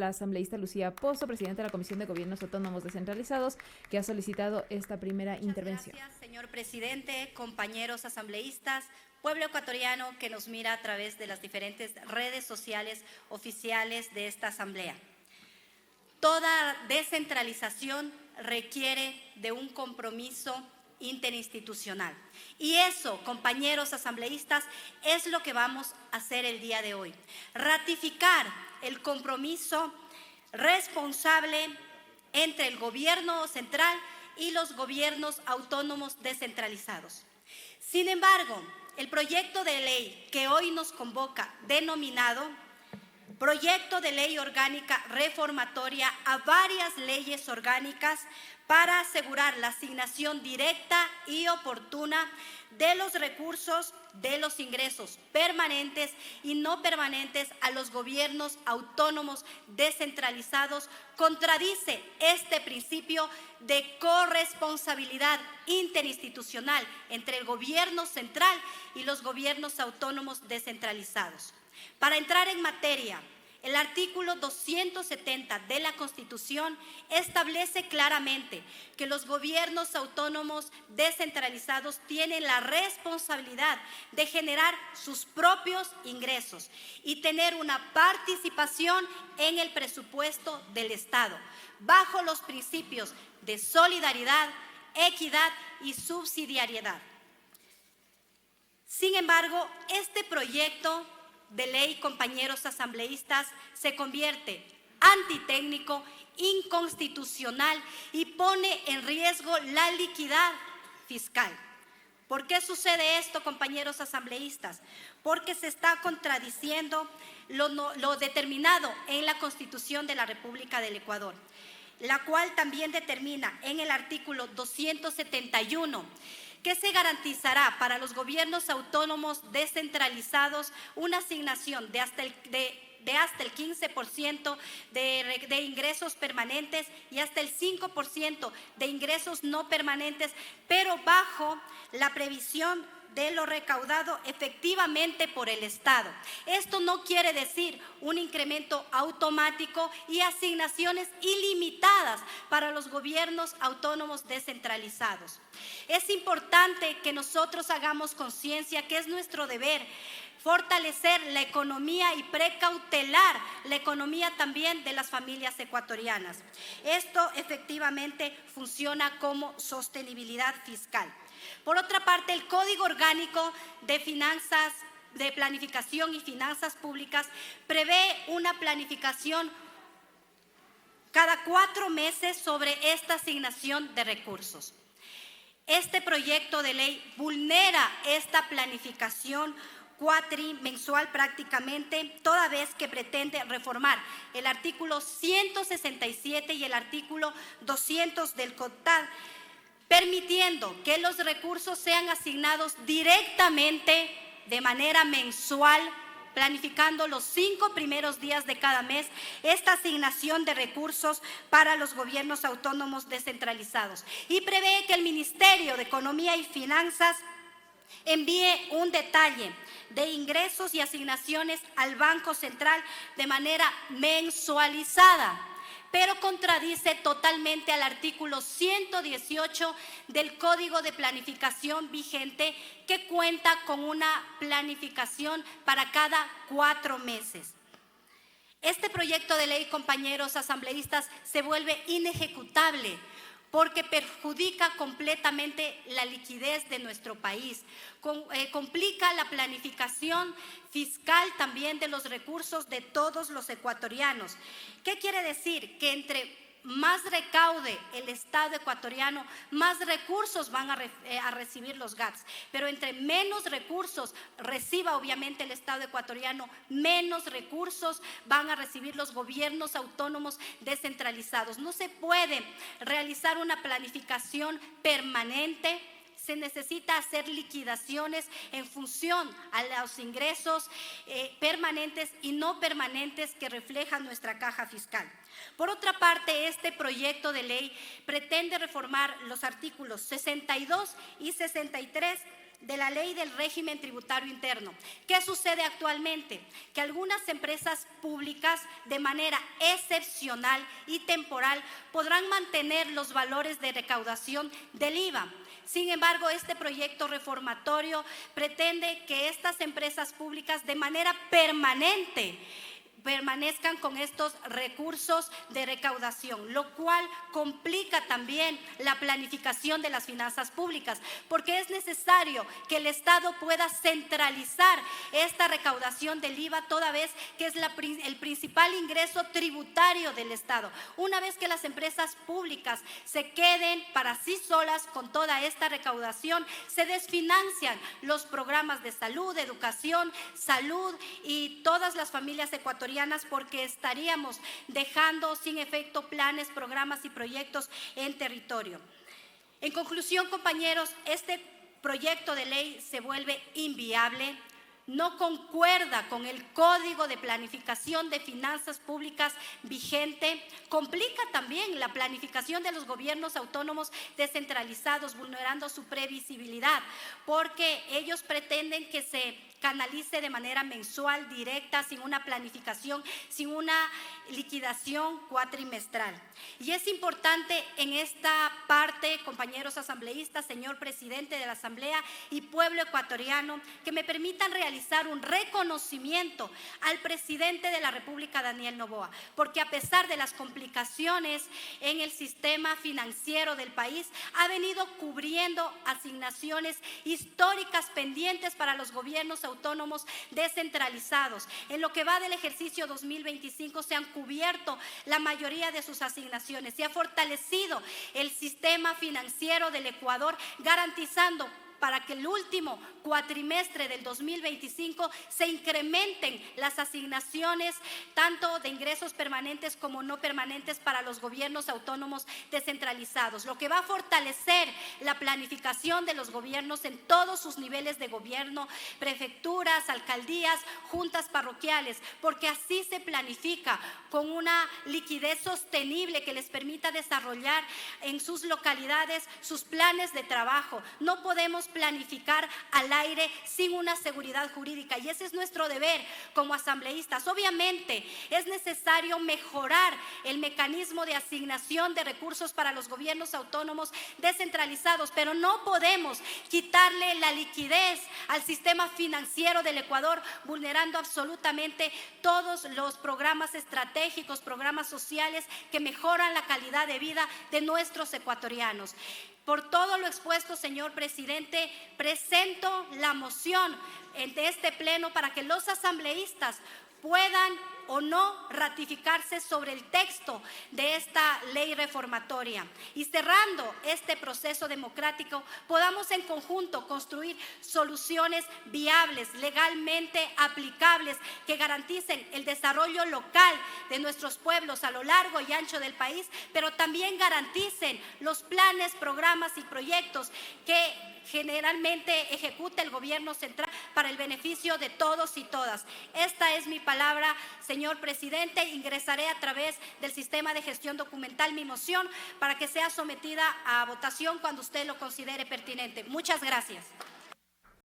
la asambleísta Lucía Pozo, presidenta de la Comisión de Gobiernos Autónomos Descentralizados, que ha solicitado esta primera intervención. Gracias, señor presidente, compañeros asambleístas, pueblo ecuatoriano que nos mira a través de las diferentes redes sociales oficiales de esta asamblea. Toda descentralización requiere de un compromiso interinstitucional. Y eso, compañeros asambleístas, es lo que vamos a hacer el día de hoy. Ratificar el compromiso responsable entre el gobierno central y los gobiernos autónomos descentralizados. Sin embargo, el proyecto de ley que hoy nos convoca, denominado Proyecto de Ley Orgánica Reformatoria a varias leyes orgánicas para asegurar la asignación directa y oportuna de los recursos de los ingresos permanentes y no permanentes a los gobiernos autónomos descentralizados, contradice este principio de corresponsabilidad interinstitucional entre el gobierno central y los gobiernos autónomos descentralizados. Para entrar en materia, el artículo 270 de la Constitución establece claramente que los gobiernos autónomos descentralizados tienen la responsabilidad de generar sus propios ingresos y tener una participación en el presupuesto del Estado, bajo los principios de solidaridad, equidad y subsidiariedad. Sin embargo, este proyecto de ley, compañeros asambleístas, se convierte antitécnico, inconstitucional y pone en riesgo la liquidez fiscal. ¿Por qué sucede esto, compañeros asambleístas? Porque se está contradiciendo lo determinado en la Constitución de la República del Ecuador, la cual también determina en el artículo 271 que se garantizará para los gobiernos autónomos descentralizados una asignación de hasta el 15% de ingresos permanentes y hasta el 5% de ingresos no permanentes, pero bajo la previsión de lo recaudado efectivamente por el Estado. Esto no quiere decir un incremento automático y asignaciones ilimitadas para los gobiernos autónomos descentralizados. Es importante que nosotros hagamos conciencia que es nuestro deber fortalecer la economía y precautelar la economía también de las familias ecuatorianas. Esto efectivamente funciona como sostenibilidad fiscal. Por otra parte, el Código Orgánico de Finanzas, de Planificación y Finanzas Públicas prevé una planificación cada 4 meses sobre esta asignación de recursos. Este proyecto de ley vulnera esta planificación cuatrimensual prácticamente, toda vez que pretende reformar el artículo 167 y el artículo 200 del CODTAD, permitiendo que los recursos sean asignados directamente de manera mensual, planificando los 5 primeros días de cada mes esta asignación de recursos para los gobiernos autónomos descentralizados. Y prevé que el Ministerio de Economía y Finanzas envíe un detalle de ingresos y asignaciones al Banco Central de manera mensualizada, pero contradice totalmente al artículo 118 del Código de Planificación vigente, que cuenta con una planificación para cada 4 meses. Este proyecto de ley, compañeros asambleístas, se vuelve inejecutable porque perjudica completamente la liquidez de nuestro país, complica la planificación fiscal también de los recursos de todos los ecuatorianos. ¿Qué quiere decir? Que entre más recaude el Estado ecuatoriano, más recursos van a recibir los GATS. Pero entre menos recursos reciba obviamente el Estado ecuatoriano, menos recursos van a recibir los gobiernos autónomos descentralizados. No se puede realizar una planificación permanente. Se necesita hacer liquidaciones en función a los ingresos permanentes y no permanentes que reflejan nuestra caja fiscal. Por otra parte, este proyecto de ley pretende reformar los artículos 62 y 63 de la ley del régimen tributario interno. ¿Qué sucede actualmente? Que algunas empresas públicas de manera excepcional y temporal podrán mantener los valores de recaudación del IVA. Sin embargo, este proyecto reformatorio pretende que estas empresas públicas de manera permanente permanezcan con estos recursos de recaudación, lo cual complica también la planificación de las finanzas públicas, porque es necesario que el Estado pueda centralizar esta recaudación del IVA, toda vez que es el principal ingreso tributario del Estado. Una vez que las empresas públicas se queden para sí solas con toda esta recaudación, se desfinancian los programas de salud, educación, salud y todas las familias ecuatorianas, porque estaríamos dejando sin efecto planes, programas y proyectos en territorio. En conclusión, compañeros, este proyecto de ley se vuelve inviable, no concuerda con el Código de Planificación de Finanzas Públicas vigente, complica también la planificación de los gobiernos autónomos descentralizados, vulnerando su previsibilidad, porque ellos pretenden que se canalice de manera mensual, directa, sin una planificación, sin una liquidación cuatrimestral. Y es importante en esta parte, compañeros asambleístas, señor presidente de la Asamblea y pueblo ecuatoriano, que me permitan realizar un reconocimiento al presidente de la República, Daniel Noboa, porque a pesar de las complicaciones en el sistema financiero del país, ha venido cubriendo asignaciones históricas pendientes para los gobiernos autónomos descentralizados. En lo que va del ejercicio 2025 se han cubierto la mayoría de sus asignaciones. Se ha fortalecido el sistema financiero del Ecuador, garantizando para que el último cuatrimestre del 2025 se incrementen las asignaciones tanto de ingresos permanentes como no permanentes para los gobiernos autónomos descentralizados, lo que va a fortalecer la planificación de los gobiernos en todos sus niveles de gobierno, prefecturas, alcaldías, juntas parroquiales, porque así se planifica con una liquidez sostenible que les permita desarrollar en sus localidades sus planes de trabajo. No podemos planificar al aire sin una seguridad jurídica, y ese es nuestro deber como asambleístas. Obviamente es necesario mejorar el mecanismo de asignación de recursos para los gobiernos autónomos descentralizados, pero no podemos quitarle la liquidez al sistema financiero del Ecuador, vulnerando absolutamente todos los programas estratégicos, programas sociales que mejoran la calidad de vida de nuestros ecuatorianos. Por todo lo expuesto, señor presidente, presento la moción de este pleno para que los asambleístas puedan o no ratificarse sobre el texto de esta ley reformatoria. Y cerrando este proceso democrático, podamos en conjunto construir soluciones viables, legalmente aplicables, que garanticen el desarrollo local de nuestros pueblos a lo largo y ancho del país, pero también garanticen los planes, programas y proyectos que generalmente ejecuta el gobierno central para el beneficio de todos y todas. Esta es mi palabra, señor presidente. Ingresaré a través del sistema de gestión documental mi moción para que sea sometida a votación cuando usted lo considere pertinente. Muchas gracias.